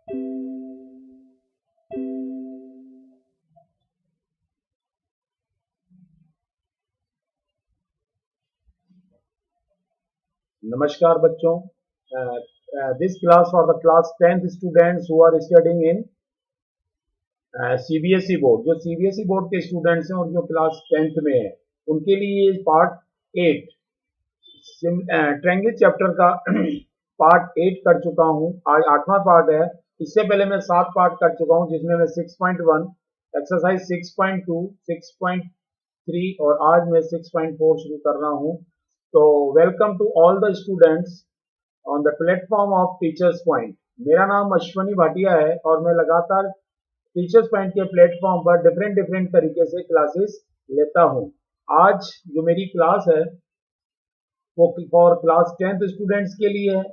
नमस्कार बच्चों। This class for the class 10th students who are studying in CBSE board. जो CBSE board के students हैं और जो क्लास 10th में हैं उनके लिए पार्ट 8 ट्रायंगल चैप्टर का पार्ट 8 कर चुका हूं। आज 8वां पार्ट है। इससे पहले मैं 7 पार्ट कर चुका हूं, जिसमें मैं 6.1, एक्सरसाइज 6.2, 6.3 और आज मैं 6.4 शुरू कर रहा हूं। तो welcome to all the students on the platform of Teachers Point. मेरा नाम अश्वनी भाटिया है और मैं लगातार टीचर्स पॉइंट के प्लेटफॉर्म पर डिफरेंट डिफरेंट तरीके से क्लासेस लेता हूं। आज जो मेरी क्लास है वो फॉर क्लास 10th स्टूडेंट्स के लिए है।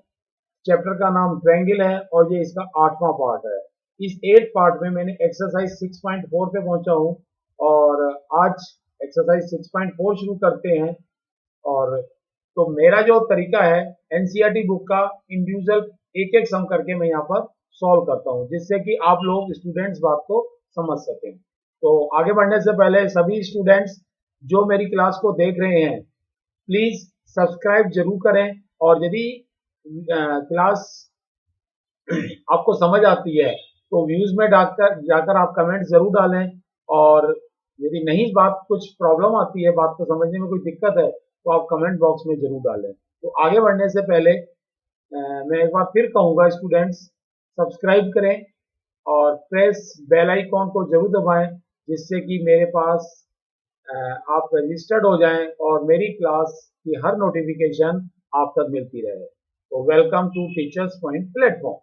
चैप्टर का नाम ट्रायंगल है और ये इसका 8वां पार्ट है। इस 8 पार्ट में मैंने एक्सरसाइज 6.4 पे पहुंचा हूं और आज एक्सरसाइज 6.4 शुरू करते हैं। और तो मेरा जो तरीका है, एनसीईआरटी बुक का इंडिविजुअल एक एक सम करके मैं यहाँ पर सॉल्व करता हूँ, जिससे कि आप लोग स्टूडेंट्स बात को समझ सकें। तो आगे बढ़ने से पहले सभी स्टूडेंट्स जो मेरी क्लास को देख रहे हैं प्लीज सब्सक्राइब जरूर करें, और यदि क्लास आपको समझ आती है तो व्यूज में जाकर आप कमेंट जरूर डालें। और यदि नहीं बात कुछ प्रॉब्लम आती है, बात को समझने में कोई दिक्कत है, तो आप कमेंट बॉक्स में जरूर डालें। तो आगे बढ़ने से पहले मैं एक बार फिर कहूंगा, स्टूडेंट्स सब्सक्राइब करें और प्रेस बेल आइकॉन को जरूर दबाएं, जिससे कि मेरे पास आप रजिस्टर्ड हो जाएं और मेरी क्लास की हर नोटिफिकेशन आप तक मिलती रहे। तो welcome to Teachers Point platform.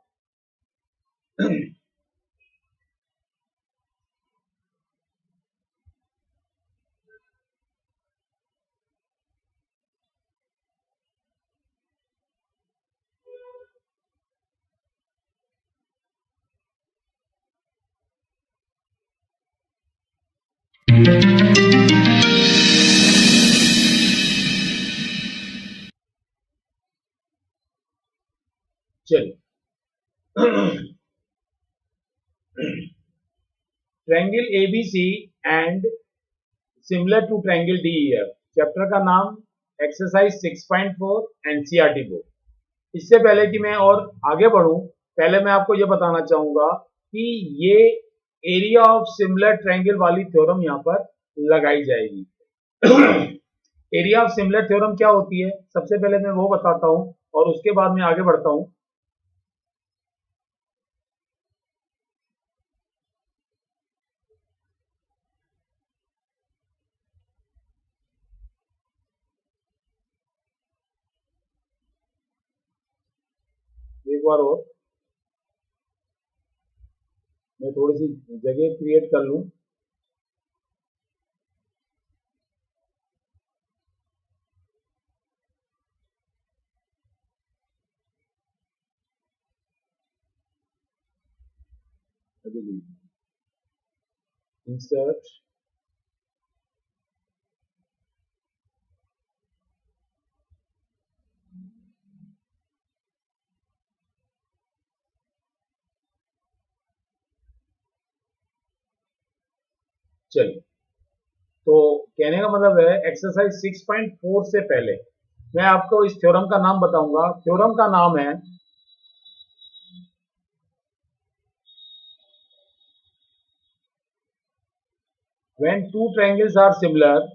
चलिए, triangle ABC and similar to triangle DEF, chapter का नाम एक्सरसाइज 6.4 एनसीईआरटी बुक। इससे पहले कि मैं और आगे बढ़ूं, पहले मैं आपको यह बताना चाहूंगा कि ये एरिया ऑफ सिमिलर ट्रायंगल वाली थ्योरम यहाँ पर लगाई जाएगी। एरिया ऑफ सिमिलर थ्योरम क्या होती है, सबसे पहले मैं वो बताता हूं और उसके बाद मैं आगे बढ़ता हूं। एक बार और मैं थोड़ी सी जगह क्रिएट कर लूं। इंसर्ट, चलिए। तो कहने का मतलब है, एक्सरसाइज 6.4 से पहले मैं आपको इस थ्योरम का नाम बताऊंगा। थ्योरम का नाम है when two triangles are similar,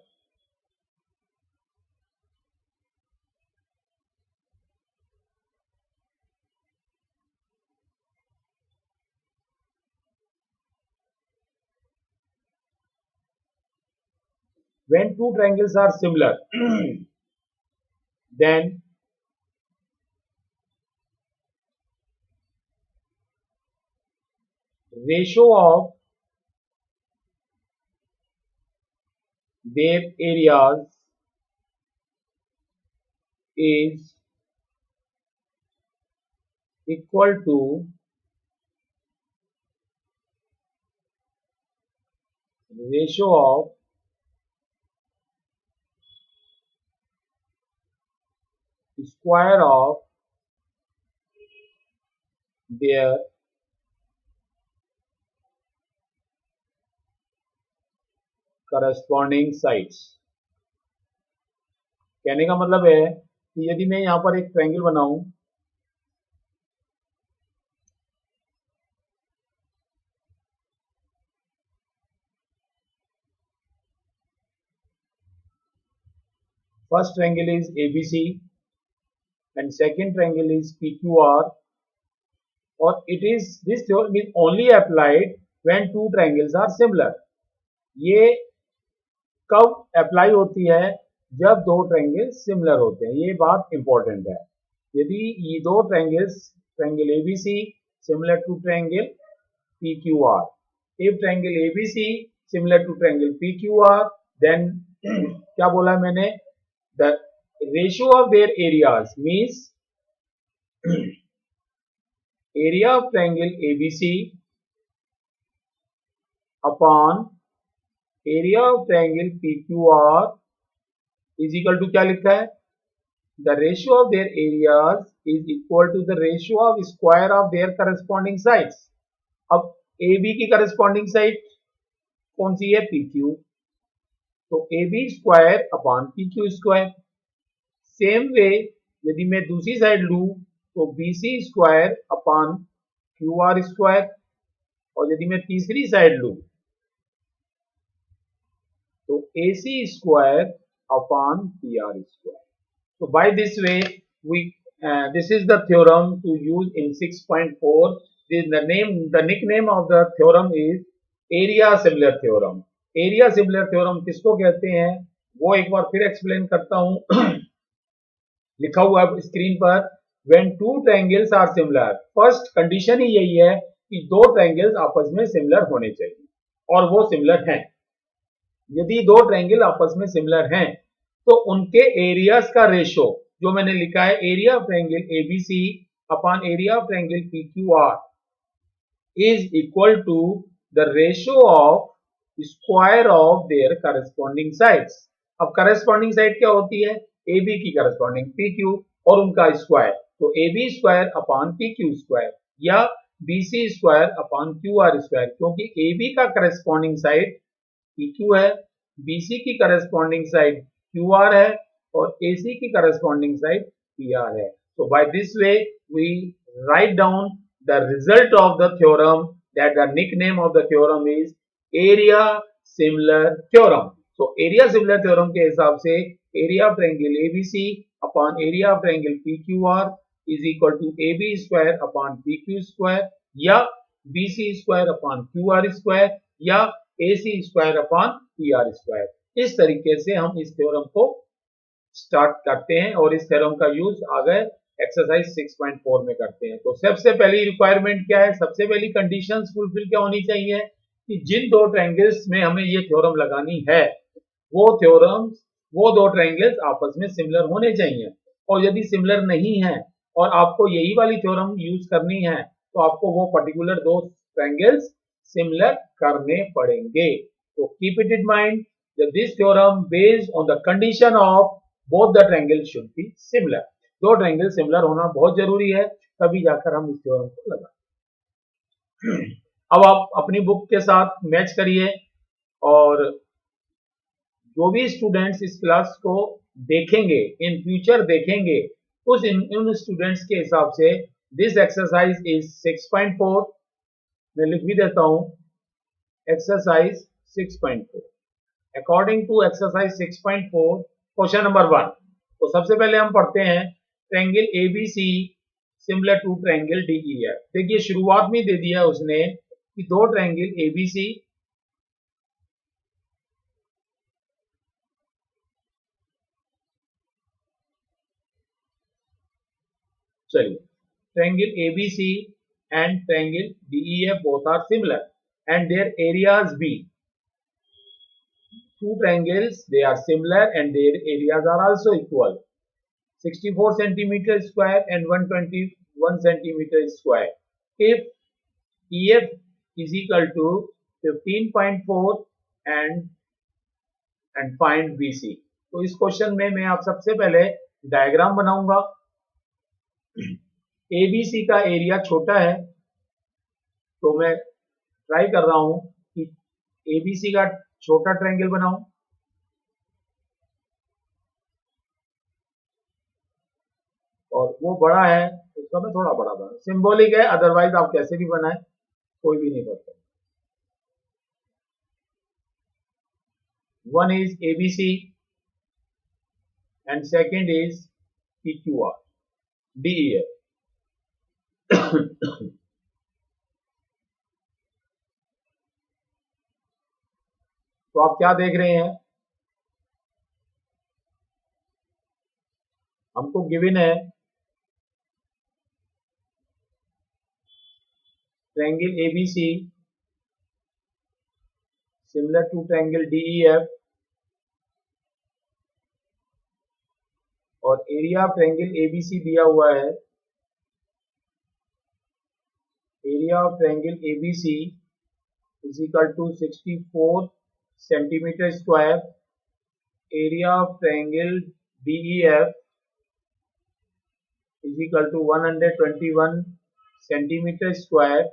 when two triangles are similar, then ratio of their areas is equal to ratio of square of their corresponding sides. कहने का मतलब है कि यदि मैं यहाँ पर एक ट्रायंगल बनाऊं, first triangle is ABC and second triangle is PQR, or it is this theorem is only applied when two triangles are similar। ये कब अप्लाई होती है? जब दो ट्रायंगल सिमिलर होते हैं। ये बात इंपॉर्टेंट है। यदि ये दो triangles, triangle ABC similar to triangle PQR, if triangle ABC similar to triangle PQR, then क्या बोला मैंने? The ratio of their areas means area of triangle ABC upon area of triangle PQR is equal to क्या लिखा है? The ratio of their areas is equal to the ratio of square of their corresponding sides। अब AB की corresponding side कौन सी है? PQ, तो AB square upon PQ square. Same way यदि मैं दूसरी साइड लूं तो BC square upon QR square, और यदि मैं तीसरी साइड लूं तो AC square upon PR square. So by this way we this is the theorem to use in 6.4। the nickname of the theorem is area similar theorem। Area similar theorem किसको कहते हैं वो एक बार फिर एक्सप्लेन करता हूं। लिखा हुआ है स्क्रीन पर, when two triangles are similar, first condition ही यही है कि दो ट्रायंगल्स आपस में सिमिलर होने चाहिए, और वो सिमिलर हैं। यदि दो ट्रायंगल आपस में सिमिलर हैं तो उनके एरियाज का रेशो, जो मैंने लिखा है area of triangle ABC upon area of triangle PQR is equal to the ratio of square of their corresponding sides. अब करस्पॉन्डिंग साइड क्या होती है? AB की करस्पॉन्डिंग PQ और उनका स्क्वायर, तो AB square upon PQ square या BC square upon QR square, क्योंकि AB का करस्पॉन्डिंग साइड PQ है, BC की करस्पॉन्डिंग साइड QR है और AC की करस्पॉन्डिंग साइड PR है। So by this way we write down the result of the theorem, that the nickname of the theorem is area similar theorem। So area similar theorem के हिसाब से area of triangle ABC upon area of triangle PQR is equal to AB square upon PQ square या BC square upon QR square या AC square upon PR square। इस तरीके से हम इस थ्योरम को स्टार्ट करते हैं और इस थ्योरम का यूज आगे एक्सरसाइज 6.4 में करते हैं। तो सबसे पहली रिक्वायरमेंट क्या है? सबसे पहली कंडीशंस फुलफिल क्या होनी चाहिए कि जिन दो ट्रायंगल्स में हमें ये थ्योरम लगानी है वो दो ट्रायंगल्स आपस में सिमिलर होने चाहिए, और यदि सिमिलर नहीं है और आपको यही वाली थ्योरम यूज करनी है तो आपको वो पर्टिकुलर दो ट्रायंगल्स सिमिलर करने पड़ेंगे। तो keep it in mind that this theorem based on the condition of both the triangles should be similar। दो ट्रायंगल सिमिलर होना बहुत जरूरी है, तभी जाकर हम इस थ्योरम को लगाएं। अब आप अपनी बुक के साथ मैच करिए, और जो भी स्टूडेंट्स इस क्लास को देखेंगे, इन फ्यूचर देखेंगे, उन स्टूडेंट्स के हिसाब से दिस एक्सरसाइज इज 6.4। मैं लिख भी देता हूं exercise 6.4। According to exercise 6.4 question number 1। तो सबसे पहले हम पढ़ते हैं triangle ABC similar to triangle DEF। देखिए शुरुआत में दे दिया उसने कि दो ट्रायंगल ABC चलिए triangle ABC and triangle DEF both are similar and their areas be, two triangles they are similar and their areas are also equal, 64 centimeter square and 121 centimeter square। if EF is equal to 15.4 and find BC। तो इस question में मैं आप सबसे पहले diagram बनाऊंगा। ABC का area छोटा है तो मैं ट्राई कर रहा हूं कि ABC का छोटा ट्रायंगल बनाऊं, और वो बड़ा है उसका मैं थोड़ा बड़ा बनाऊं। सिंबॉलिक है, अदरवाइज आप कैसे भी बनाए कोई भी नहीं करता। One is ABC and second is PQR, DEF. तो आप क्या देख रहे हैं, हमको गिवन है triangle ABC similar to triangle DEF और एरिया ऑफ ट्रायंगल ABC दिया हुआ है। Area of triangle ABC is equal to 64 centimetre square. Area of triangle DEF is equal to 121 centimeter square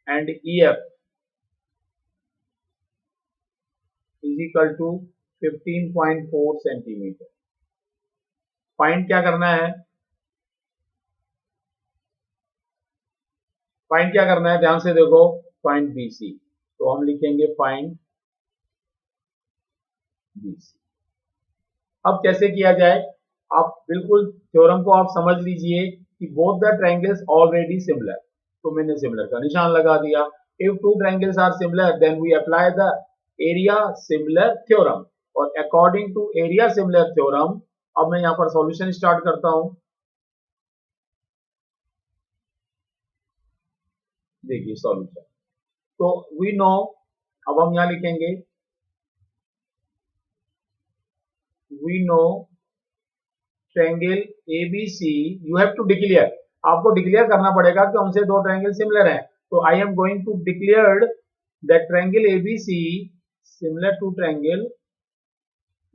and EF is equal to 15.4 centimetre. Find क्या करना है, find क्या करना है, ध्यान से देखो, फाइंड BC। तो हम लिखेंगे फाइंड BC। अब कैसे किया जाए, आप बिल्कुल थ्योरम को आप समझ लीजिए कि both the triangles already similar, तो मैंने सिमिलर का निशान लगा दिया। If two triangles are similar then we apply the area similar theorem, और according to area similar theorem अब मैं यहां पर सॉल्यूशन स्टार्ट करता हूं। देखिए सॉल्यूशन, तो वी नो, अब हम यहां लिखेंगे we know triangle ABC, you have to declare, आपको डिक्लेयर करना पड़ेगा कि उनसे दो ट्रायंगल सिमिलर हैं। तो I am going to declare that triangle ABC similar to triangle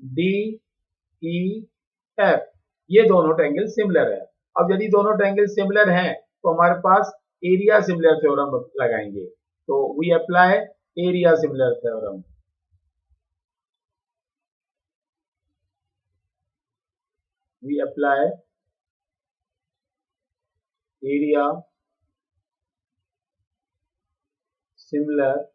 DEF, ये दोनों ट्रायंगल सिमिलर है। अब यदि दोनों ट्रायंगल सिमिलर हैं तो हमारे पास एरिया सिमिलर थ्योरम लगाएंगे। तो we apply area similar theorem. We apply area similar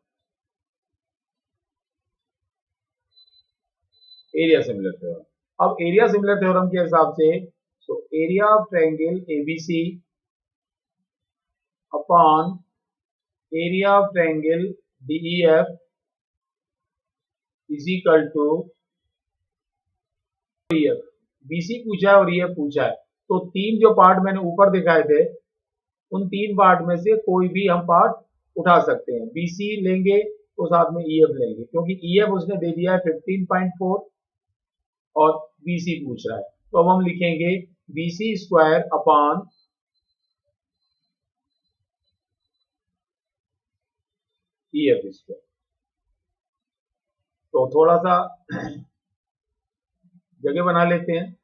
theorem. अब एरिया सिमिलर थ्योरम के हिसाब से, तो area of triangle ABC upon area of triangle DEF is equal to BC पूछा है और EF पूछा है, तो तीन जो पार्ट मैंने ऊपर दिखाए थे उन तीन पार्ट में से कोई भी हम पार्ट उठा सकते हैं। BC लेंगे तो साथ में EF लेंगे, क्योंकि EF उसने दे दिया है 15.4 और BC पूछ रहा है। तो अब हम लिखेंगे BC square upon EF square. तो थोड़ा सा जगह बना लेते हैं।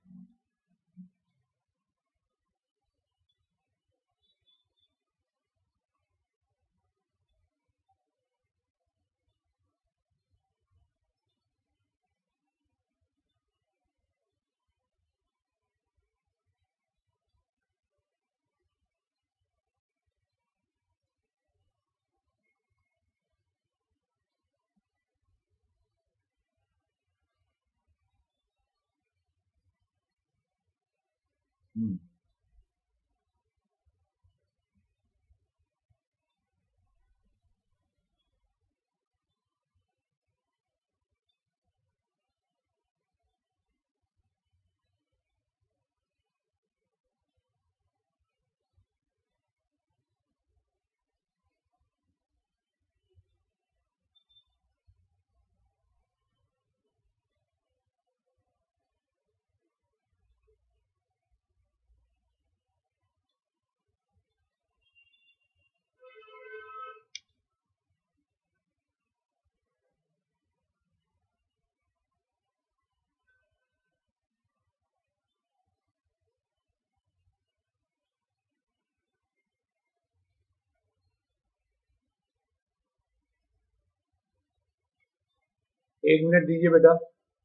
एक मिनट दीजिए बेटा,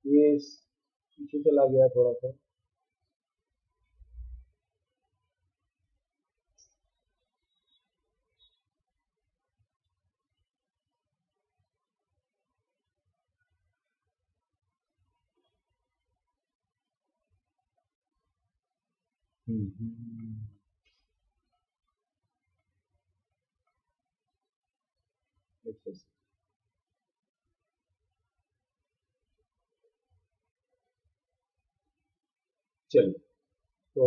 ये पीछे चला गया थोड़ा सा। अच्छा, चलिए तो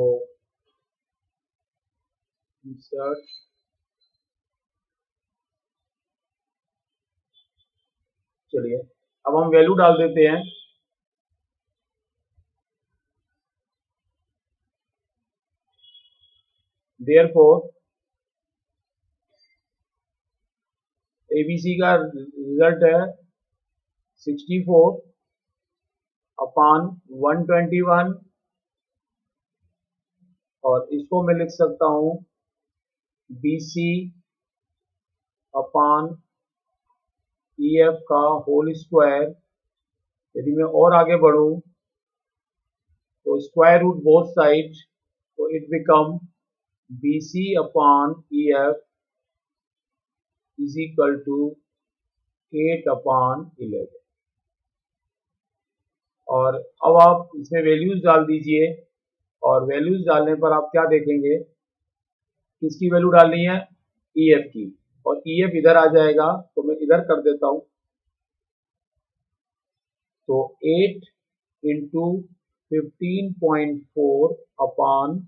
इंसर्ट, चलिए अब हम वैल्यू डाल देते हैं। देयरफॉर एबीसी का रिजल्ट है 64 अपॉन 121, और इसको मैं लिख सकता हूं बीसी अपॉन ईएफ का होल स्क्वायर। यदि मैं और आगे बढ़ूं तो स्क्वायर रूट बोथ साइड, तो it become BC upon EF is equal to 8 upon 11। और अब आप इसमें वैल्यूज डाल दीजिए, और वैल्यूज डालने पर आप क्या देखेंगे, किसकी वैल्यू डालनी है, EF की, और EF इधर आ जाएगा, तो मैं इधर कर देता हूं। तो 8 into 15.4 upon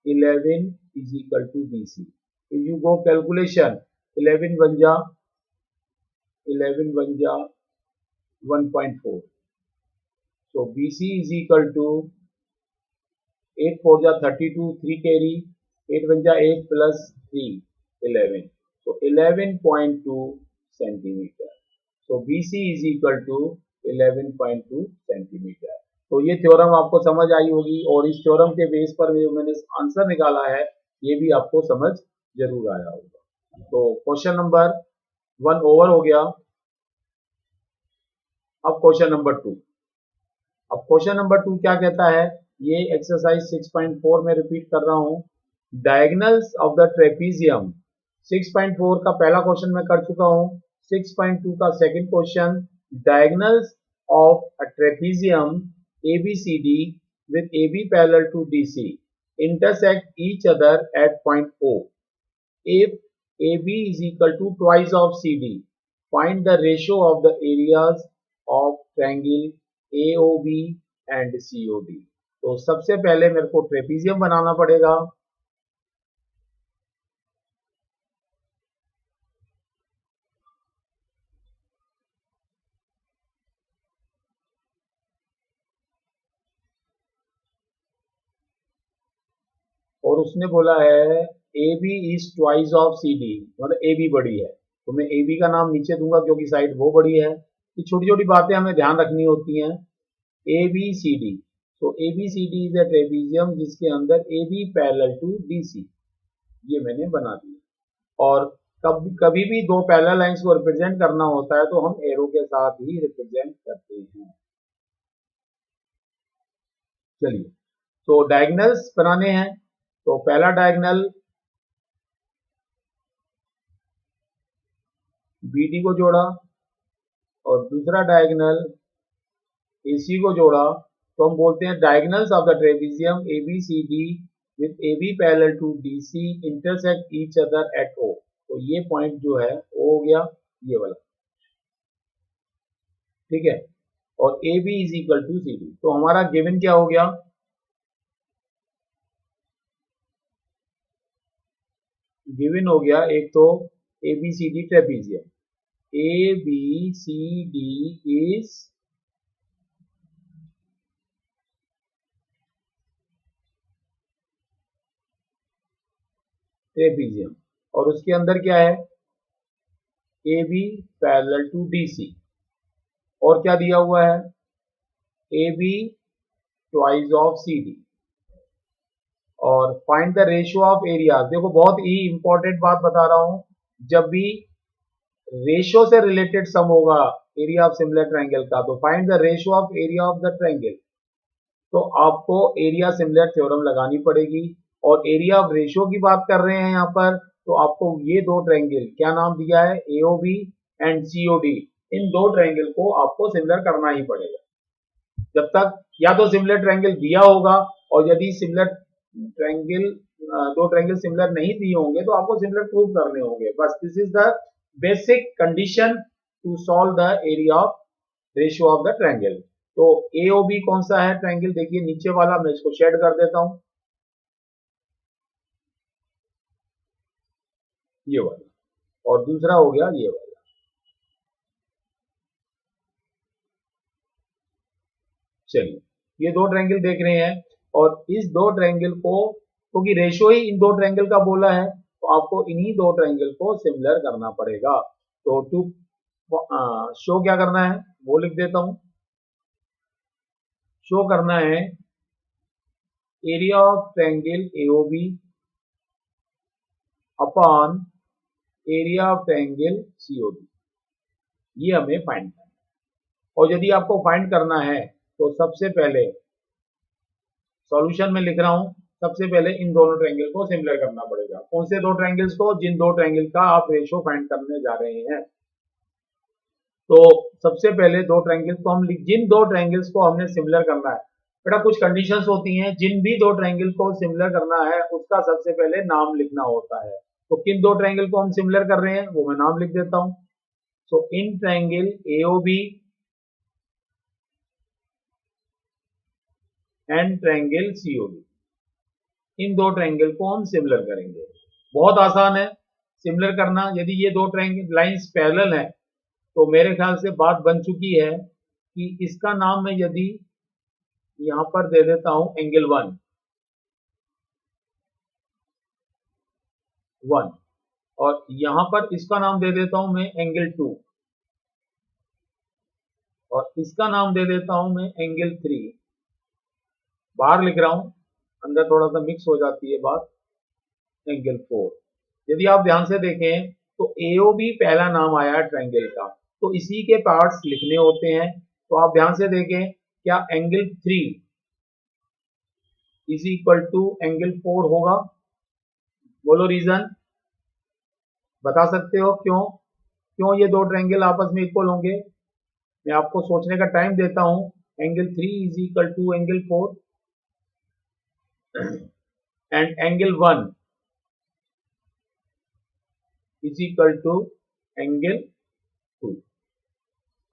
11 is equal to BC। If you go calculation, 11 बन जा 1.4, so BC is equal to 8 4 जा 32, 3 कैरी, 8 बन जा 8 plus 3 11, so 11.2 centimetre. so BC is equal to 11.2 centimetre. तो ये थ्योरम आपको समझ आई होगी, और इस थ्योरम के बेस पर जो मैंने आंसर निकाला है ये भी आपको समझ जरूर आया होगा। तो क्वेश्चन नंबर 1 ओवर हो गया। अब क्वेश्चन नंबर 2, अब क्वेश्चन नंबर 2 क्या कहता है, ये एक्सरसाइज 6.4 में रिपीट कर रहा हूं। डायगोनल्स ऑफ द ट्रेपीजियम, 6.4 का पहला क्वेश्चन मैं कर चुका हूं, 6.2 का second question, diagonals of a trapezium ABCD with AB parallel to DC intersect each other at point O. If AB is equal to twice of CD, find the ratio of the areas of triangle AOB and COD। तो सबसे पहले मेरे को trapezium बनाना पड़ेगा। और उसने बोला है AB is twice of CD, मतलब AB बड़ी है, तो मैं AB का नाम नीचे दूंगा क्योंकि साइड वो बड़ी है। ये छोटी छोटी बातें हमें ध्यान रखनी होती हैं। ABCD, तो ABCD इज अ ट्रेपीजियम जिसके अंदर AB पैरेलल टू DC, ये मैंने बना दिया। और कभी कभी भी दो पैरेलल लाइंस को रिप्रेजेंट करना होता है तो हम एरो के साथ ही रिप्रेजेंट करते हैं। चलिए, तो डायगोनल्स बनाने हैं। तो पहला डायगोनल BD को जोड़ा, और दूसरा डायगोनल AC को जोड़ा, तो हम बोलते हैं diagonals of the trapezium ABCD with AB parallel to DC intersect each other at O। तो ये पॉइंट जो है O हो गया, ये वाला, ठीक है। और AB is equal to CD, तो हमारा गिवन क्या हो गया, गिवन हो गया एक तो ABCD trapezium, ABCD is trapezium, और उसके अंदर क्या है, AB पैरेलल टू DC, और क्या दिया हुआ है, AB ट्वाइस ऑफ CD, और find the ratio of areas. देखो बहुत ही इंपॉर्टेंट बात बता रहा हूं, जब भी रेशियो से रिलेटेड सम होगा एरिया ऑफ सिमिलर ट्रायंगल का। तो find the ratio of area of the triangle. तो आपको एरिया सिमिलर थ्योरम लगानी पड़ेगी, और एरिया ऑफ रेशियो की बात कर रहे हैं यहाँ पर। तो आपको ये दो ट्रायंगल क्या नाम दिया है, एओबी एंड सीओडी, इन दो ट्रायंगल को आपको सिमिलर करना ही पड़ेगा। जब तक या तो सिमिलर ट्रायंगल दिया होगा, और यदि सिमिलर ट्रायंगल दो ट्रायंगल सिमिलर नहीं दिए होंगे तो आपको सिमिलर प्रूव करने होंगे। बस this is the basic condition to solve the area of ratio of the triangle. तो एओबी कौन सा है ट्रायंगल, देखिए नीचे वाला, मैं इसको शेड कर देता हूं, ये वाला, और दूसरा हो गया ये वाला। चलिए, ये दो ट्रायंगल देख रहे हैं, और इस दो ट्रायंगल को, क्योंकि रेशियो ही इन दो ट्रायंगल का बोला है, तो आपको इन्हीं दो ट्रायंगल को सिमिलर करना पड़ेगा। तो टू शो क्या करना है वो लिख देता हूं। शो करना है area of triangle AOB upon area of triangle COD, ये हमें फाइंड करना है। और यदि आपको फाइंड करना है तो सबसे पहले सॉल्यूशन में लिख रहा हूं, सबसे पहले इन दोनों ट्रायंगल को सिमिलर करना पड़ेगा। कौन से दो ट्रायंगल्स को, जिन दो ट्रायंगल का आप रेशियो फाइंड करने जा रहे हैं। तो सबसे पहले दो ट्रायंगल तो हम जिन दो ट्रायंगल्स को हमने सिमिलर करना है, बेटा कुछ कंडीशंस होती हैं, जिन भी दो ट्रायंगल को सिमिलर करना है उसका सबसे पहले नाम लिखना होता है। तो किन दो ट्रायंगल को हम सिमिलर कर रहे हैं वो मैं नाम लिख देता हूं। So in triangle AOB and triangle COD, इन दो ट्रायंगल को हम सिमिलर करेंगे। बहुत आसान है सिमिलर करना। यदि ये दो ट्रायंगल लाइंस पैरेलल हैं तो मेरे ख्याल से बात बन चुकी है कि इसका नाम मैं यदि यहां पर दे देता हूं एंगल 1, और यहां पर इसका नाम दे देता हूं मैं एंगल 2, और इसका नाम दे देता हूं मैं एंगल 3। बाहर लिख रहा हूं, अंदर थोड़ा सा मिक्स हो जाती है बात, एंगल 4। यदि आप ध्यान से देखें तो एओबी पहला नाम आया है ट्रायंगल का, तो इसी के पार्ट्स लिखने होते हैं। तो आप ध्यान से देखें, क्या angle 3 is equal to angle 4 होगा? बोलो रीजन, बता सकते हो क्यों? क्यों ये दो ट्रायंगल आपस में इक्वल होंगे? मैं आपको सोचने का टाइम देता हूं। Angle 3 is equal to angle 4 and angle 1 is equal to angle 2।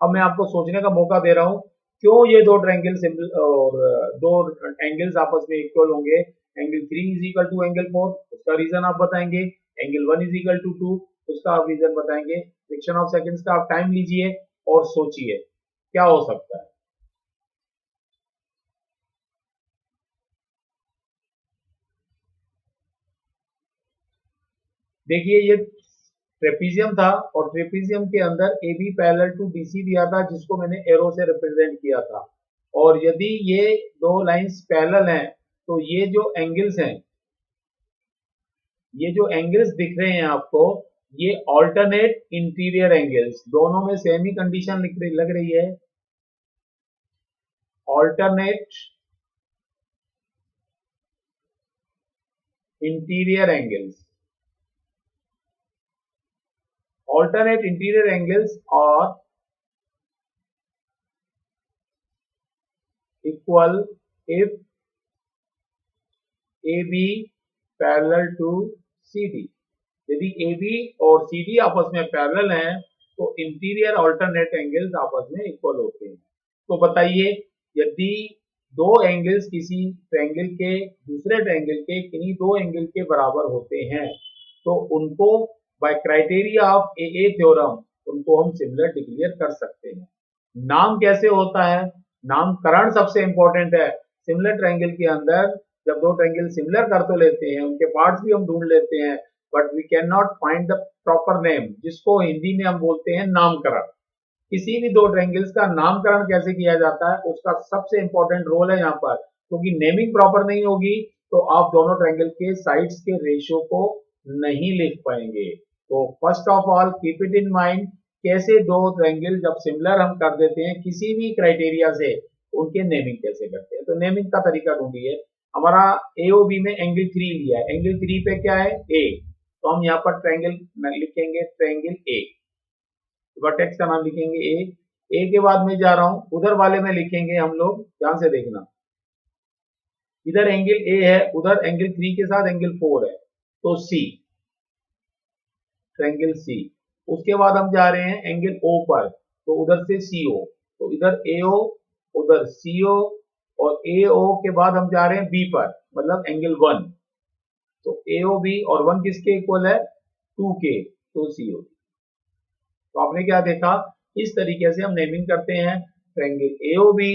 अब मैं आपको सोचने का मौका दे रहा हूं, क्यों ये दो ट्रायंगल और दो एंगल्स आपस में इक्वल होंगे? Angle 3 is equal to angle 4, उसका रीजन आप बताएंगे। एंगल 1 इज इक्वल टू 2, उसका आप रीजन बताएंगे। फ्रैक्शन ऑफ सेकंड्स का आप टाइम लीजिए और सोचिए क्या हो सकता है। देखिए, ये ट्रेपीजियम था, और ट्रेपीजियम के अंदर A B parallel to BC दिया था, जिसको मैंने एरो से रिप्रेजेंट किया था। और यदि ये दो लाइंस पैरेलल हैं तो ये जो एंगल्स हैं, ये जो एंगल्स दिख रहे हैं आपको, ये ऑल्टरनेट इंटीरियर एंगल्स, दोनों में सेम ही कंडीशन लग रही है। Alternate interior angles, alternate interior angles are equal if AB parallel to CD। यदि AB और CD आपस में पैरेलल हैं तो इंटीरियर ऑल्टरनेट एंगल्स आपस में इक्वल होते हैं। तो बताइए, यदि दो एंगल्स किसी ट्रायंगल के दूसरे ट्रायंगल के किन्हीं दो एंगल के बराबर होते हैं तो उनको by criteria of a theorem उनको हम सिमिलर डिक्लेयर कर सकते हैं। नाम कैसे होता है? नामकरण सबसे इंपॉर्टेंट है। सिमिलर ट्रायंगल के अंदर जब दो ट्रायंगल सिमिलर कर तो लेते हैं, उनके पार्ट्स भी हम ढूंढ लेते हैं, but we can not find the proper name, जिसको हिंदी में हम बोलते हैं नामकरण। किसी भी दो ट्रायंगल्स का नामकरण कैसे किया जाता है, उसका सबसे इंपॉर्टेंट रोल है यहाँ पर, क्योंकि नेमिंग प्रॉपर नहीं होगी तो आप दोनों ट्रायंगल के साइड्स के रेशियो को नहीं लिख पाएंगे। तो first of all keep it in mind कैसे दो ट्रायंगल जब सिमिलर हम कर देते हैं किसी भी क्राइटेरिया से, उनके नेमिंग कैसे करते हैं। तो नेमिंग का तरीका ढूंढिए। हमारा एओबी में एंगल 3 लिया है, एंगल 3 पे क्या है ए, तो हम यहाँ पर ट्रायंगल लिखेंगे, ट्रायंगल ए, वर्टेक्स का नाम लिखेंगे ए के बाद में जा रहा हूं उधर वाले में लिखेंगे हम लोग, ध्यान से देखना, इधर एंगल ए है, उधर एंगल 3 के साथ एंगल 4 है, तो सी, ट्रायंगल सी। उसके बाद हम जा रहे हैं एंगल ओ पर, तो उधर से सीओ, तो इधर एओ, उधर सीओ, और एओ के बाद हम जा रहे हैं बी पर, मतलब एंगल 1, तो एओ बी और 1 किसके इक्वल है 2 के, तो सीओ। तो आपने क्या देखा, इस तरीके से हम नेमिंग करते हैं, triangle AOB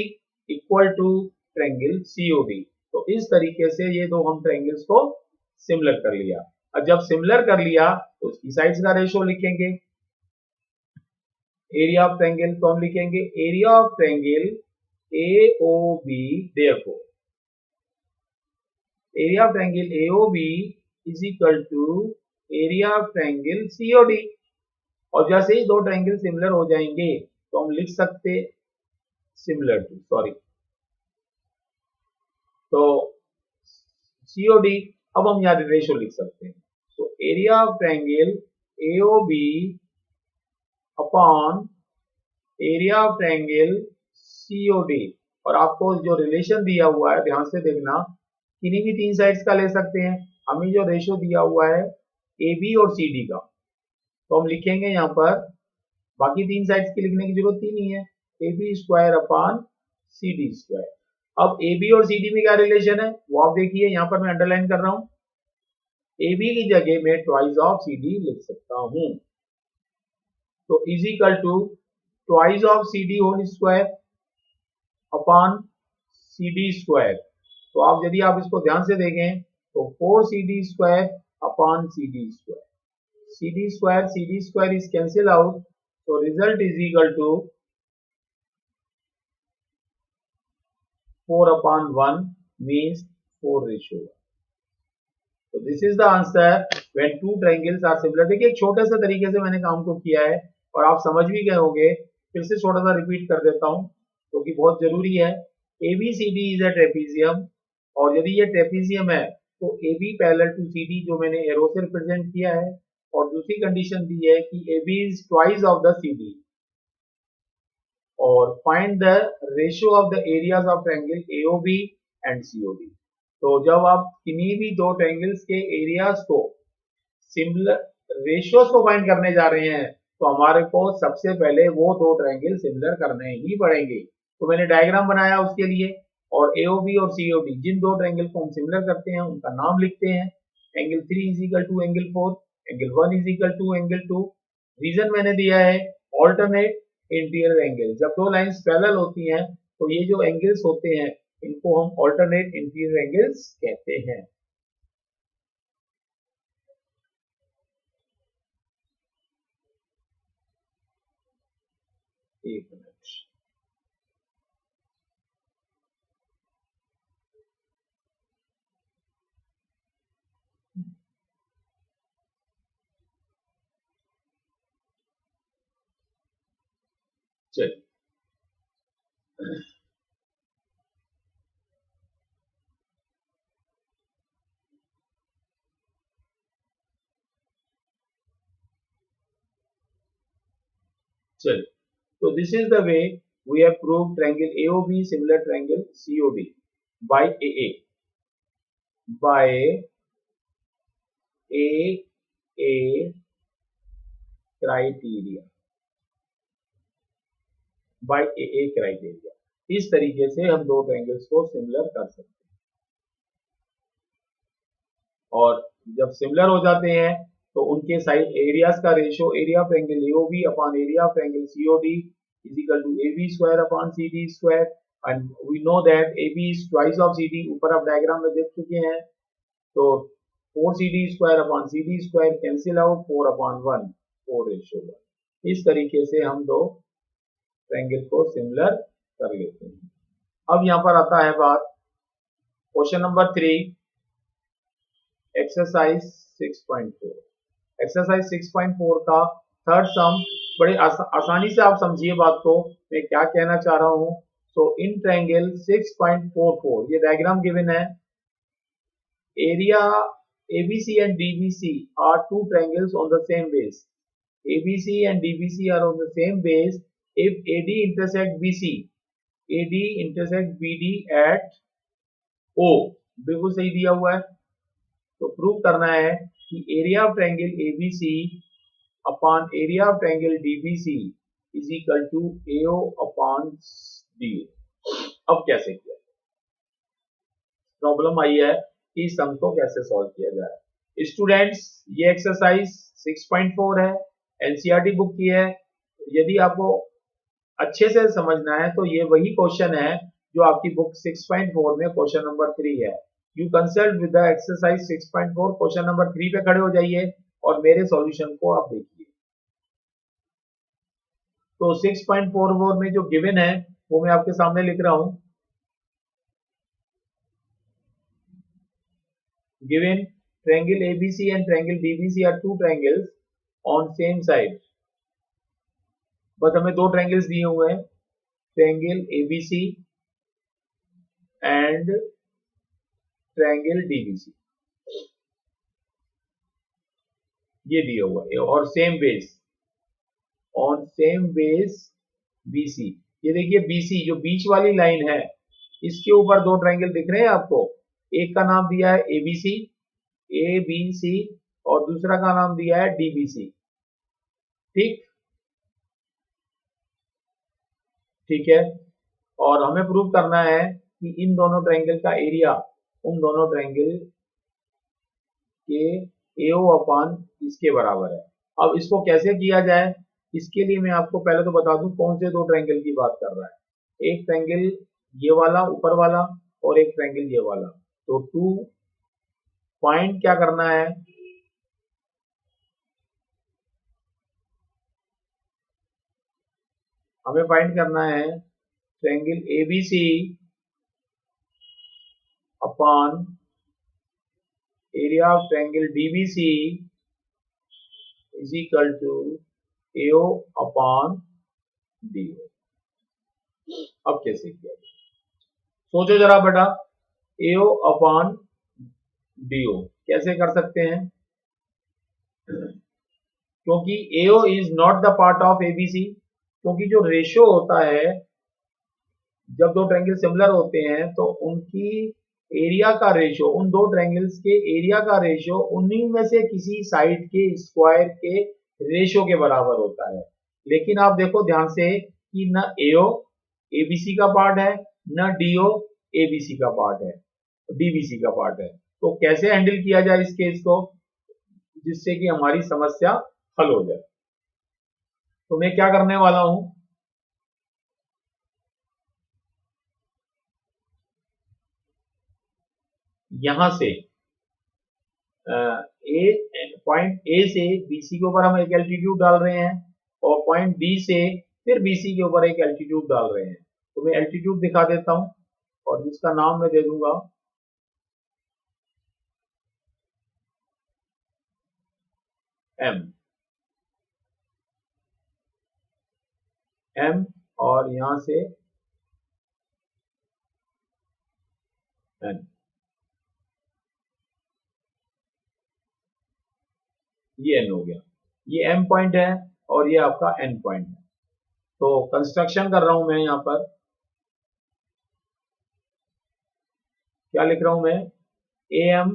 equal to triangle COB. तो इस तरीके से ये दो हम ट्रायंगल्स को सिमिलर कर लिया। और जब सिमिलर कर लिया तो उसकी साइड्स का रेशियो लिखेंगे, एरिया ऑफ ट्रायंगल, तो हम लिखेंगे area of triangle AOB, therefore area of triangle AOB is equal to area of triangle COD. और जैसे ही दो ट्रायंगल सिमिलर हो जाएंगे तो हम लिख सकते सिमिलर टू, सॉरी, तो सीओडी। अब हम यहाँ रेशियो लिख सकते हैं, तो area of triangle AOB upon area of triangle COD. और आपको जो रिलेशन दिया हुआ है ध्यान से देखना, किन्हीं भी तीन साइड्स का ले सकते हैं, हमें जो रेशियो दिया हुआ है ए बी और सी डी का, तो हम लिखेंगे यहाँ पर, बाकी तीन साइड्स की लिखने की जरूरत ही नहीं है, A B square upon C D square. अब ए बी और सी डी में क्या रिलेशन है वो आप देखिए, यहाँ पर मैं अंडरलाइन कर रहा हूं, ए बी की जगह मैं ट्वाइस ऑफ सी डी लिख सकता हूं, तो is equal to twice of C D whole square upon C D square. तो आप यदि आप इसको ध्यान से देखें तो 4 C D square upon C D square, C D square is cancel out, so result is equal to 4 upon 1 means 4:1। so this is the answer when two triangles are similar। देखिए एक छोटे से तरीके से मैंने काम को किया है और आप समझ भी गए होंगे, फिर से छोटा सा रिपीट कर देता हूं क्योंकि बहुत जरूरी है। ABCD इज अ ट्रेपीजियम, और यदि ये ट्रेपीजियम है तो AB पैरेलल टू CD जो मैंने एरो से रिप्रेजेंट किया है, और दूसरी कंडीशन दी है कि AB is twice of the CD, और find the ratio of the areas of triangle AOB and COD। तो जब आप किन्हीं भी दो ट्रायंगल्स के एरियाज को सिमिलर रेशियोज को फाइंड करने जा रहे हैं तो हमारे को सबसे पहले वो दो ट्रायंगल सिमिलर करने ही पड़ेंगे। तो मैंने डायग्राम बनाया उसके लिए, और AOB और COD जिन दो ट्रायंगल को हम सिमिलर करते हैं उनका नाम लिखते हैं, angle 3 is equal to angle 4, angle 1 is equal to angle 2। Reason मैंने दिया है ऑल्टरनेट इंटीरियर एंगल, जब दो लाइंस पैरेलल होती हैं तो ये जो एंगल्स होते हैं इनको हम ऑल्टरनेट इंटीरियर एंगल्स कहते हैं। एक मिनट, चलिए चलिए, so this is the way we have proved triangle AOB similar triangle COD by AA, by AA criteria, by AA criteria। इस तरीके से हम दो ट्रायंगल्स को सिमिलर कर सकते हैं, और जब सिमिलर हो जाते हैं तो उनके साइड एरियाज का ratio, area of triangle AOB upon area of triangle COD is equal to AB square upon CD square, and we know that AB is twice of CD, ऊपर आप डायग्राम में देख चुके हैं। तो 4 CD square upon CD square cancel out, 4 upon 1, 4:1। इस तरीके से हम दो ट्रायंगल को सिमिलर कर लेते हैं। अब यहाँ पर आता है बात क्वेश्चन नंबर 3, एक्सरसाइज 6.4। एक्सरसाइज 6.4 का थर्ड सम, बड़े आसानी से आप समझिए बात को, मैं क्या कहना चाह रहा हूं। सो इन ट्रायंगल 6.44, ये डायग्राम गिवन है। Area ABC and DBC are two triangles on the same base. ABC and DBC are on the same base if AD intersect BC, AD intersect BD at O, बिल्कुल सही दिया हुआ है। तो prove करना है कि area of triangle ABC upon area of triangle DBC is equal to AO upon DO। अब कैसे किया, प्रॉब्लम आई है कि इस सम को कैसे सॉल्व किया जाए। स्टूडेंट्स, ये एक्सरसाइज 6.4 है, एनसीईआरटी बुक की है। यदि आपको अच्छे से समझना है तो ये वही क्वेश्चन है जो आपकी बुक 6.4 में क्वेश्चन नंबर 3 है। You consult with the exercise 6.4, question number 3 पे खड़े हो जाइए और मेरे सॉल्यूशन को आप देखिए। तो 6.44 में जो गिवन है वो मैं आपके सामने लिख रहा हूं। Given triangle ABC and triangle DBC are two triangles on same side। बस हमें दो ट्रायंगल्स दिए हुए हैं, triangle ABC and triangle DBC, ये दिया हुआ है, और same base, on same base BC। ये देखिए BC जो बीच वाली लाइन है, इसके ऊपर दो ट्रायंगल दिख रहे हैं आपको। एक का नाम दिया है ABC और दूसरा का नाम दिया है DBC। ठीक है। और हमें प्रूव करना है कि इन दोनों ट्रायंगल का एरिया उन दोनों ट्रायंगल के AO अपॉन इसके बराबर है। अब इसको कैसे किया जाए, इसके लिए मैं आपको पहले तो बता दूं कौन से दो ट्रायंगल की बात कर रहा है। एक ट्रायंगल ये वाला ऊपर वाला और एक ट्रायंगल ये वाला। तो टू पॉइंट क्या करना है, हमें फाइंड करना है triangle ABC upon area of triangle DBC is equal to AO upon DO। अब कैसे किया जाए, सोचो जरा बेटा। AO अपॉन DO कैसे कर सकते हैं, क्योंकि AO is not the part of ABC। क्योंकि जो रेशियो होता है, जब दो ट्रायंगल सिमिलर होते हैं तो उनकी एरिया का रेशियो, उन दो ट्रायंगल्स के एरिया का रेशियो उन्हीं में से किसी साइड के स्क्वायर के रेशियो के बराबर होता है। लेकिन आप देखो ध्यान से कि न AO ABC का पार्ट है, न DO ABC का पार्ट है, DBC का पार्ट है। तो कैसे हैंडल किया जाए इस केस को, जिससे कि हमारी समस्या हल हो जाए। तो मैं क्या करने वाला हूं, यहां से पॉइंट A से BC के ऊपर हम एक एल्टीट्यूड डाल रहे हैं और पॉइंट B से फिर BC के ऊपर एक एल्टीट्यूड डाल रहे हैं। तो मैं एल्टीट्यूड दिखा देता हूं और जिसका नाम मैं दे दूंगा M, और यहां से N। ये N हो गया, ये M पॉइंट है और ये आपका N पॉइंट है। तो कंस्ट्रक्शन कर रहा हूं मैं, यहां पर क्या लिख रहा हूं मैं, AM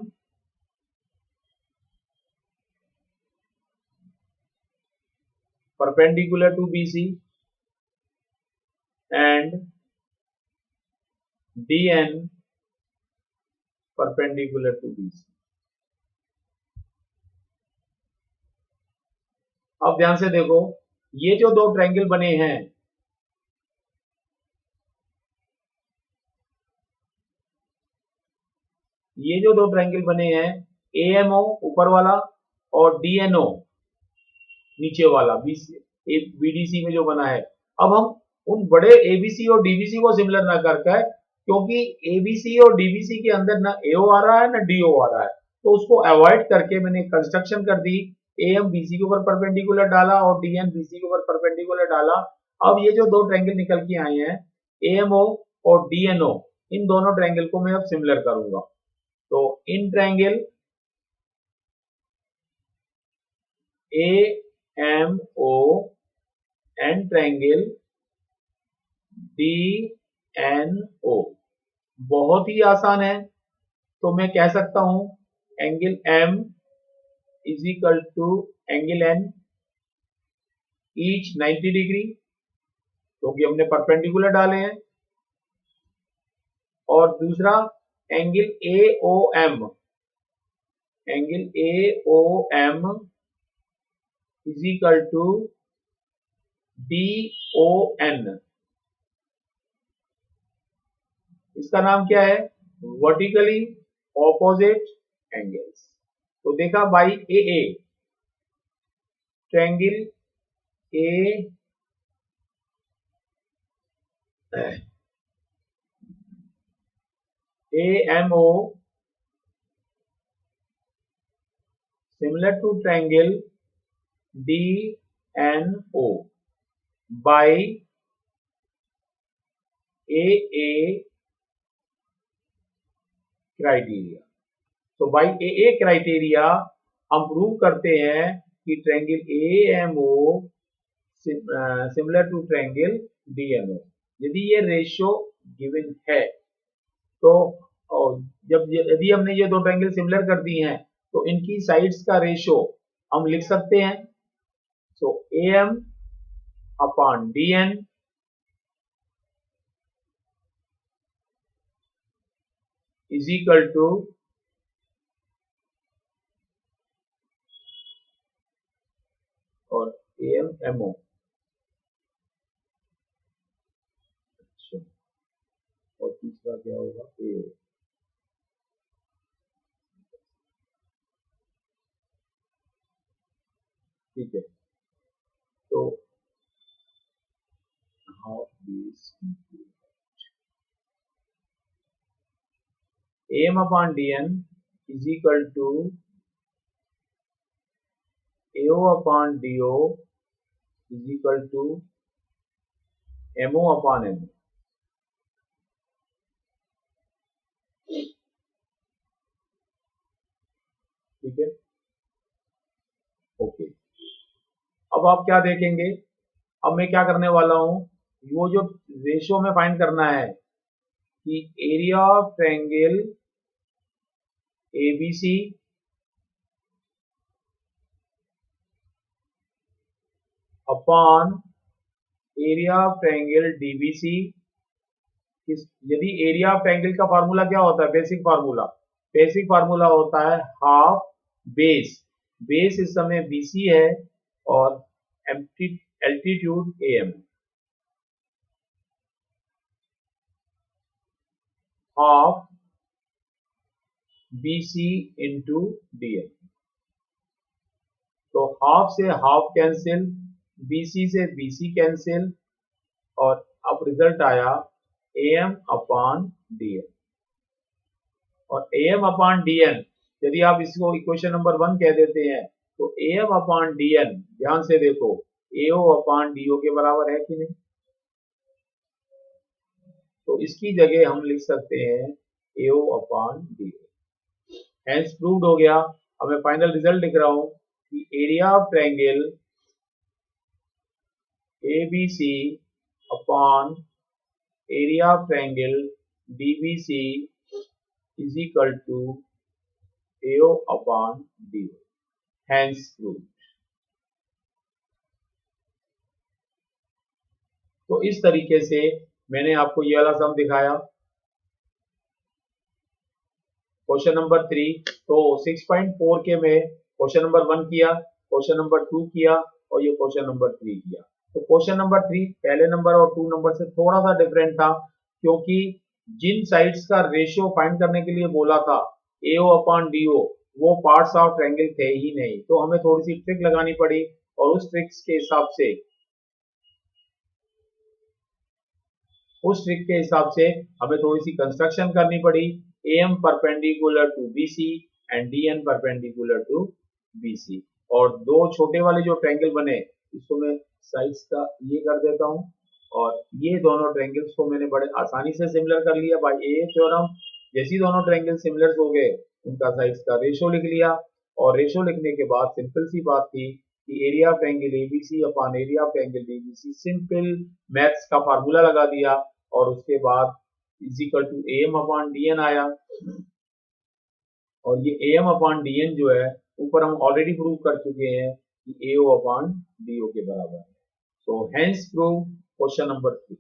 perpendicular to BC and DN perpendicular to BC। अब ध्यान से देखो, ये जो दो ट्रायंगल बने हैं, ये जो दो ट्रायंगल बने हैं, AMO ऊपर वाला और DNO नीचे वाला, BDC में जो बना है। अब हम उन बड़े ABC और DBC को सिमिलर ना करके, क्योंकि ABC और DBC के अंदर ना AO आ रहा है ना DO आ रहा है, तो उसको अवॉइड करके मैंने कंस्ट्रक्शन कर दी ए एम बीसी के ऊपर परपेंडिकुलर डाला और डी एन बीसी के ऊपर परपेंडिकुलर डाला। अब ये जो दो ट्रायंगल निकल के आए हैं ए एम ओ और डी एन ओ, इन दोनों ट्रायंगल को मैं अब सिमिलर करूंगा। तो इन triangle A M O and triangle D N O, बहुत ही आसान है। तो मैं कह सकता हूं angle M is equal to angle N each 90 degree, क्योंकि हमने परपेंडिकुलर डाले हैं। और दूसरा angle A O M, angle A O M is equal to D O N. इसका नाम क्या है? Vertically opposite angles. तो देखा by A A, triangle A M O similar to triangle DNO by AA criteria। तो by AA criteria हम prove करते हैं कि triangle AMO similar to triangle DNO। यदि ये रेशियो गिवन है तो यदि हमने ये दो ट्रायंगल सिमिलर कर दी हैं तो इनकी साइड्स का रेशियो हम लिख सकते हैं। So AM upon DN is equal to और AM MO। अच्छा, और तीसरा क्या होगा? AO। ठीक है, तो half this AM upon DN is equal to AO upon DO is equal to MO upon MO। ठीक है, ओके। अब आप क्या देखेंगे, अब मैं क्या करने वाला हूं, वो जो रेशियो में फाइंड करना है कि area of triangle ABC upon area of triangle DBC। यदि एरिया ऑफ ट्रायंगल का फार्मूला क्या होता है? बेसिक फार्मूला होता है हाफ बेस। बेस इस समय BC है और altitude AM। Half BC into DN। तो हाफ से हाफ कैंसिल, BC से BC कैंसिल, और अब रिजल्ट आया AM अपॉन DN। और AM अपॉन DN यदि आप इसको इक्वेशन नंबर 1 कह देते हैं तो AM अपॉन DN, ध्यान से देखो, AO अपॉन DO के बराबर है कि नहीं? तो इसकी जगह हम लिख सकते हैं AO upon DO। Hence proved हो गया। अब मैं फाइनल रिजल्ट लिख रहा हूं कि area of triangle ABC upon area of triangle DBC is equal to AO upon DO। Hence proved। तो इस तरीके से मैंने आपको ये वाला सम दिखाया। क्वेश्चन नंबर 3, तो 6.4 के में क्वेश्चन नंबर 1 किया, क्वेश्चन नंबर 2 किया और ये क्वेश्चन नंबर 3 किया। तो क्वेश्चन नंबर 3 पहले नंबर और 2 नंबर से थोड़ा सा डिफरेंट था, क्योंकि जिन साइड्स का रेशियो फाइंड करने के लिए बोला था AO अपॉन DO, वो पार्ट्स ऑफ ट्रायंगल थे ही नहीं। तो हमें थोड़ी सी ट्रिक लगानी पड़ी और उस ट्रिक के हिसाब से हमें थोड़ी सी कंस्ट्रक्शन करनी पड़ी। AM perpendicular to BC and DN perpendicular to BC, और दो छोटे वाले जो ट्रायंगल बने इसको मैं साइड्स का ये कर देता हूँ, और ये दोनों ट्रायंगल्स को मैंने बड़े आसानी से सिमिलर कर लिया बाय ए थ्योरम। जैसे ही दोनों ट्रायंगल सिमिलर हो गए उनका साइड्स का रेशो लिख लिया, और रेशो लिखने के बाद सिंपल सी बात थी कि area of triangle ABC upon area of triangle BBC, simple maths का फार्मूला लगा दिया, और उसके बाद is equal to M upon DN आया। और ये एम अपॉन डीएन जो है ऊपर हम ऑलरेडी प्रूव कर चुके हैं कि एओ अपॉन डीओ के बराबर है। So hence prove question number 3।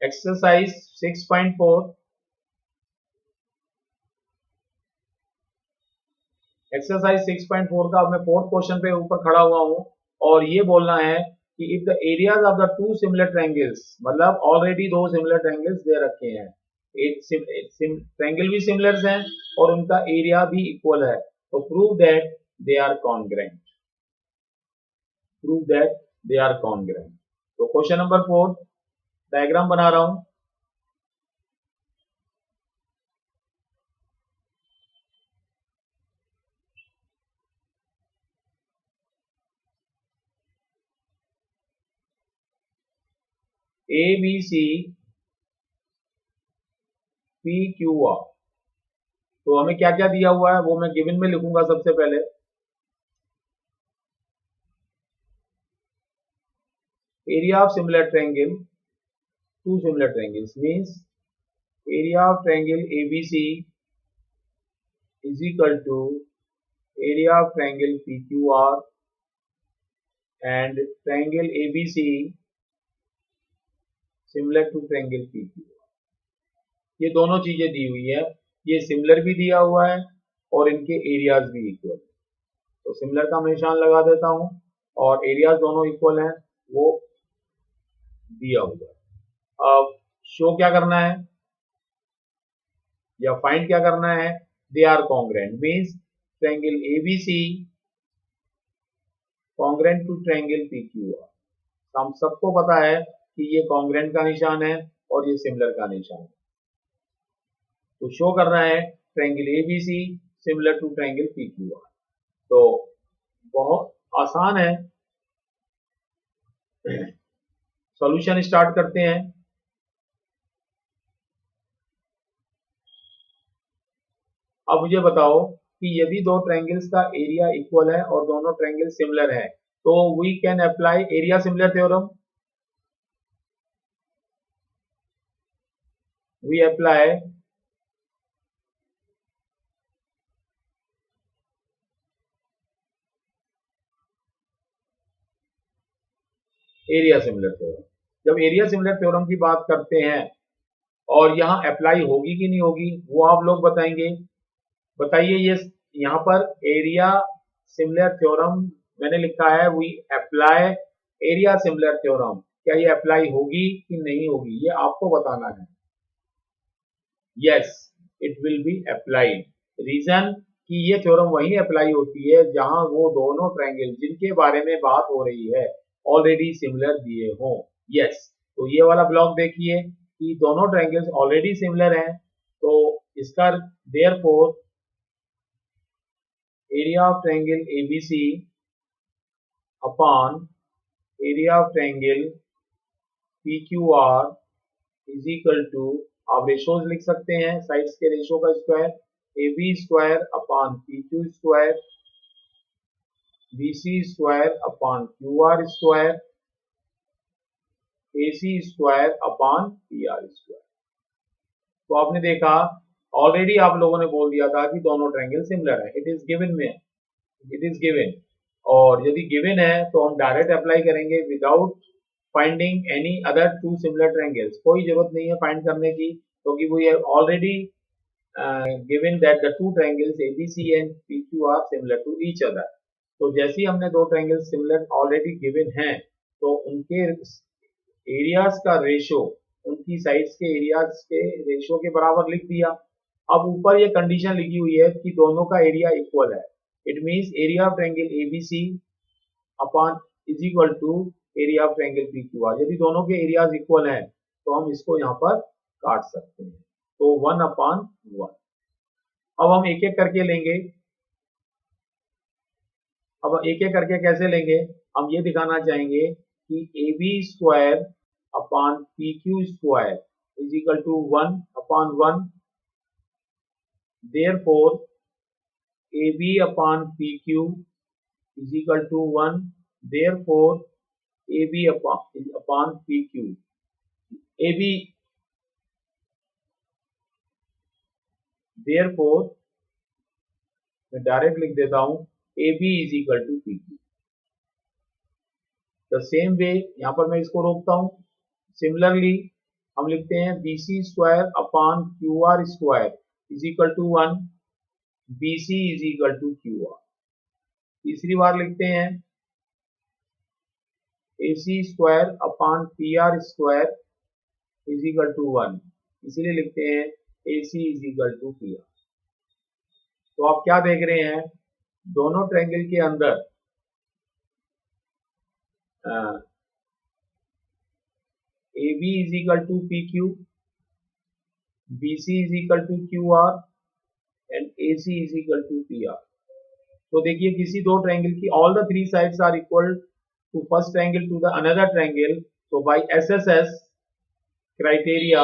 Exercise 6.4। Exercise 6.4 का अब मैं फोर्थ क्वेश्चन पे ऊपर खड़ा हुआ हूं, और ये बोलना है कि if the areas of the two similar triangles, मतलब ऑलरेडी दो सिमिलर ट्रायंगल्स दे रखे हैं, एक ट्रायंगल भी सिमिलर हैं और उनका एरिया भी इक्वल है, तो prove that they are congruent. Prove that they are congruent. तो क्वेश्चन नंबर 4 डायग्राम बना रहा हूं। A B C P Q R, तो हमें क्या क्या दिया हुआ है वो मैं गिवन में लिखूंगा सबसे पहले। Area of similar triangle, two similar triangles means area of triangle ABC is equal to area of triangle PQR and triangle ABC similar to triangle PQR. ये दोनों चीजें दी हुई है, ये सिमिलर भी दिया हुआ है और इनके एरियाज भी इक्वल। तो सिमिलर का मैं निशान लगा देता हूं, और एरियाज दोनों इक्वल हैं वो दिया हुआ है। अब शो क्या करना है या फाइंड क्या करना है, they are congruent means triangle ABC congruent to triangle PQR. हम सबको पता है कि ये कॉन्ग्रुएंट का निशान है और ये सिमिलर का निशान है। तो शो करना है triangle ABC similar to triangle PQR. तो बहुत आसान है, सॉल्यूशन स्टार्ट करते हैं। अब मुझे बताओ कि यदि दो ट्रायंगल्स का एरिया इक्वल है और दोनों ट्रायंगल सिमिलर है, तो we can apply area similar theorem. We apply area similar theorem. जब एरिया सिमिलर थ्योरम की बात करते हैं और यहाँ अप्लाई होगी कि नहीं होगी वो आप लोग बताएंगे। बताइए, ये यहाँ पर एरिया सिमिलर थ्योरम मैंने लिखा है, we apply area similar theorem. क्या ये अप्लाई होगी कि नहीं होगी ये आपको बताना है। Yes, it will be applied. Reason कि ये थ्योरम वहीं अप्लाई होती है जहां वो दोनों ट्रायंगल जिनके बारे में बात हो रही है ऑलरेडी सिमिलर दिए हों। यस, तो ये वाला ब्लॉक देखिए कि दोनों ट्रायंगल्स ऑलरेडी सिमिलर हैं, तो इसका therefore area of triangle ABC upon area of triangle PQR is equal to, आप रेशोज लिख सकते हैं, साइड्स के रेशो का square, AB square upon PQ square, BC square upon QR square, AC square upon PR square. तो आपने देखा already आप लोगों ने बोल दिया था कि दोनों ट्रायंगल सिमिलर है, इट इज गिवन में, इट इज गिवन। और यदि गिवन है तो हम डायरेक्ट अप्लाई करेंगे without finding any other two similar triangles. कोई जरूरत नहीं है फाइंड करने की, क्योंकि we have already given that the two triangles ABC and PQ R similar to each other. तो जैसे ही हमने दो ट्रायंगल सिमिलर ऑलरेडी गिवन हैं, तो उनके एरियाज का रेशो उनकी साइड्स के एरियाज के रेशो के बराबर लिख दिया। अब ऊपर ये कंडीशन लिखी हुई है कि दोनों का एरिया इक्वल है। It means area of triangle ABC upon is equal to area of triangle PQR। यदि दोनों के एरियाज इक्वल हैं तो हम इसको यहाँ पर काट सकते हैं। तो 1/1। अब हम एक एक करके लेंगे। अब एक एक करके कैसे लेंगे, हम ये दिखाना चाहेंगे कि AB² upon PQ² is equal to 1/1। Therefore AB upon PQ is equal to 1। Therefore AB upon PQ, AB, therefore मैं डायरेक्ट लिख देता हूं AB is equal to PQ। The same way यहां पर मैं इसको रोकता हूं। सिमिलरली हम लिखते हैं BC² upon QR² is equal to 1। BC is equal to QR। तीसरी बार लिखते हैं AC² upon PR² is equal to 1, इसीलिए लिखते हैं AC is equal to PR। तो आप क्या देख रहे हैं, दोनों ट्रायंगल के अंदर AB is equal to PQ, BC is equal to QR and AC is equal to PR। तो देखिए किसी दो ट्रायंगल की all the three sides are equal to first triangle to the another triangle. तो by SSS criteria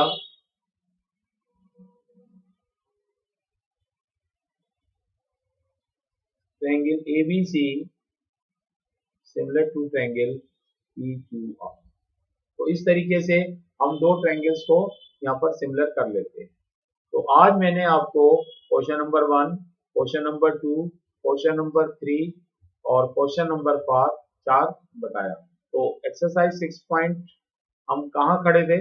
triangle ABC similar to triangle PQR। तो इस तरीके से हम दो ट्रायंगल्स को यहाँ पर सिमिलर कर लेते हैं। तो आज मैंने आपको question number 1, question number 2, question number 3 और क्वेश्चन नंबर 4 बताया। तो एक्सरसाइज 6 पॉइंट हम कहाँ खड़े थे,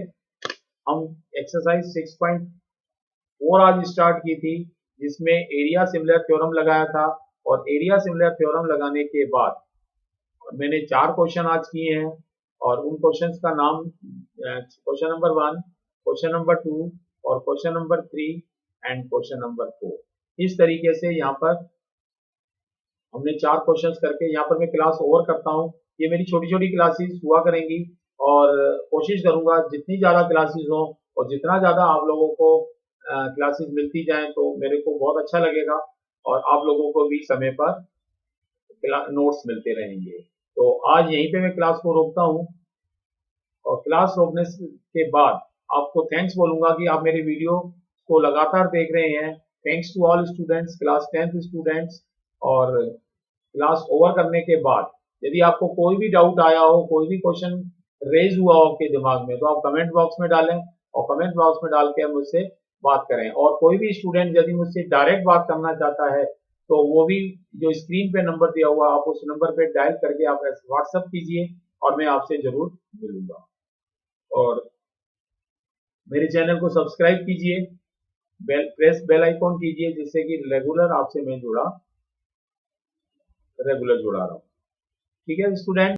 हम एक्सरसाइज 6.4 आज स्टार्ट की थी, जिसमें एरिया सिमिलर थ्योरम लगाया था। और एरिया सिमिलर थ्योरम लगाने के बाद मैंने 4 क्वेश्चन आज किए हैं और उन क्वेश्चंस का नाम क्वेश्चन नंबर 1, क्वेश्चन नंबर 2 और question number 3 and question number 4। इस तरीके से यहाँ पर हमने 4 क्वेश्चंस करके यहाँ पर मैं क्लास ओवर करता हूँ। ये मेरी छोटी छोटी क्लासेस हुआ करेंगी और कोशिश करूंगा जितनी ज़्यादा क्लासेस हो और जितना ज़्यादा आप लोगों को क्लासेस मिलती जाएं तो मेरे को बहुत अच्छा लगेगा और आप लोगों को भी समय पर नोट्स मिलते रहेंगे। तो आज यहीं पे मैं क्लास को रोकता हूँ और क्लास रोकने के बाद आपको थैंक्स बोलूंगा कि आप मेरे वीडियो को लगातार देख रहे हैं। Thanks to all students, class 10th students. और क्लास ओवर करने के बाद यदि आपको कोई भी डाउट आया हो, कोई भी क्वेश्चन रेज हुआ हो आपके दिमाग में, तो आप कमेंट बॉक्स में डालें और कमेंट बॉक्स में डाल के मुझसे बात करें। और कोई भी स्टूडेंट यदि मुझसे डायरेक्ट बात करना चाहता है तो वो भी जो स्क्रीन पे नंबर दिया हुआ आप उस नंबर पे डायल करके आप व्हाट्सएप कीजिए और मैं आपसे जरूर मिलूंगा। और मेरे चैनल को सब्सक्राइब कीजिए, प्रेस बेल आइकॉन कीजिए, जिससे कि रेगुलर आपसे मैं जुड़ा रहा हूँ। ठीक है स्टूडेंट।